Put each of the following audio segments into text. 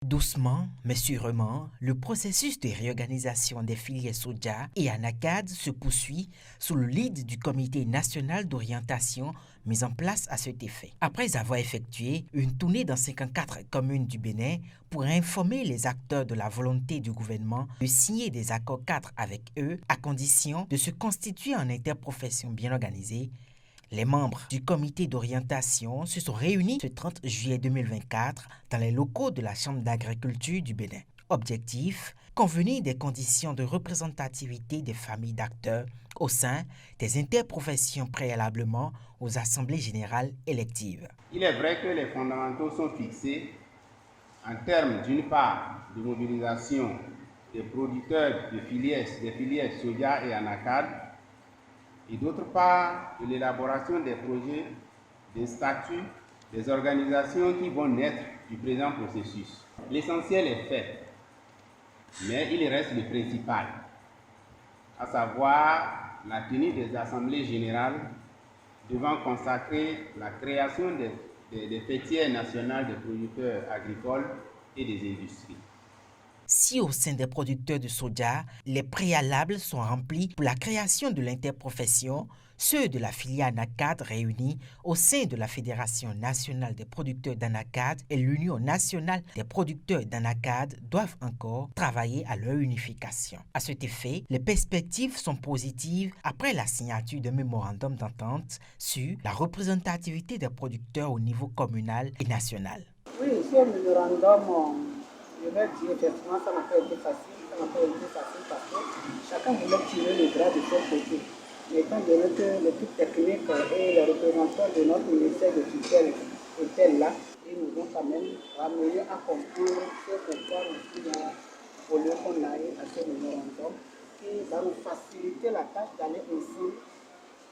Doucement, mais sûrement, le processus de réorganisation des filières soja et ANACAD se poursuit sous le lead du Comité national d'orientation mis en place à cet effet. Après avoir effectué une tournée dans 54 communes du Bénin pour informer les acteurs de la volonté du gouvernement de signer des accords cadres avec eux à condition de se constituer en interprofession bien organisée, les membres du comité d'orientation se sont réunis ce 30 juillet 2024 dans les locaux de la Chambre d'agriculture du Bénin. Objectif, convenir des conditions de représentativité des familles d'acteurs au sein des interprofessions préalablement aux assemblées générales électives. Il est vrai que les fondamentaux sont fixés en termes d'une part de mobilisation des producteurs des filières soja et ANACAD et d'autre part de l'élaboration des projets, des statuts, des organisations qui vont naître du présent processus. L'essentiel est fait, mais il reste le principal, à savoir la tenue des assemblées générales devant consacrer la création des fêtières nationales des producteurs agricoles et des industries. Si au sein des producteurs de soja, les préalables sont remplis pour la création de l'interprofession, ceux de la filière ANACAD réunis au sein de la Fédération nationale des producteurs d'ANACAD et l'Union nationale des producteurs d'ANACAD doivent encore travailler à leur unification. À cet effet, les perspectives sont positives après la signature d'un mémorandum d'entente sur la représentativité des producteurs au niveau communal et national. Oui, ce mémorandum, je vais dire effectivement, ça n'a pas été facile. Ça n'a pas été facile parce que chacun voulait tirer le drap de son côté. Mais étant donné que l'équipe technique et les représentants de notre ministère de tutelle étaient là, ils nous ont quand même ramené à comprendre ce pourquoi nous voulons qu'on aille à ce mémorandum qui va nous faciliter la tâche d'aller ensemble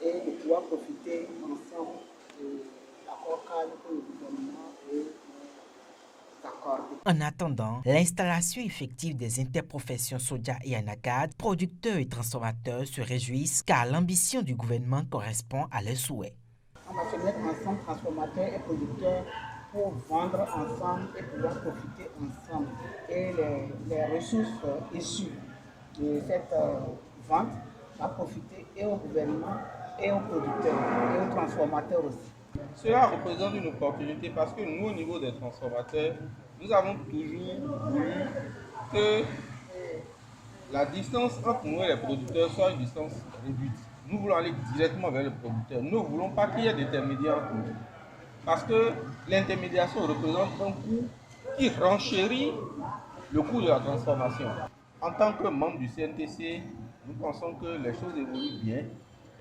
et de pouvoir profiter ensemble de l'accord cadre que le gouvernement et En attendant l'installation effective des interprofessions soja et ANACAD, producteurs et transformateurs se réjouissent car l'ambition du gouvernement correspond à leurs souhaits. On va se mettre ensemble, transformateurs et producteurs, pour vendre ensemble et pouvoir profiter ensemble. Et les ressources issues de cette vente vont profiter et au gouvernement, et aux producteurs, et aux transformateurs aussi. Cela représente une opportunité parce que nous, au niveau des transformateurs, nous avons toujours voulu que la distance entre nous et les producteurs soit une distance réduite. Nous voulons aller directement vers le producteur. Nous ne voulons pas qu'il y ait d'intermédiaires entre nous. Parce que l'intermédiation représente un coût qui renchérit le coût de la transformation. En tant que membre du CNTC, nous pensons que les choses évoluent bien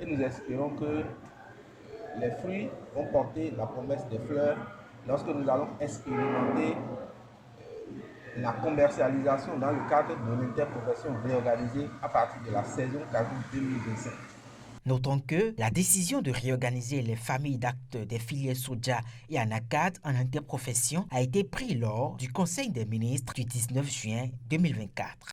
et nous espérons que les fruits vont porter la promesse des fleurs lorsque nous allons expérimenter la commercialisation dans le cadre de l'interprofession réorganisée à partir de la saison caribou 2025. Notons que la décision de réorganiser les familles d'acteurs des filières soja et ANACAD en interprofession a été prise lors du Conseil des ministres du 19 juin 2024.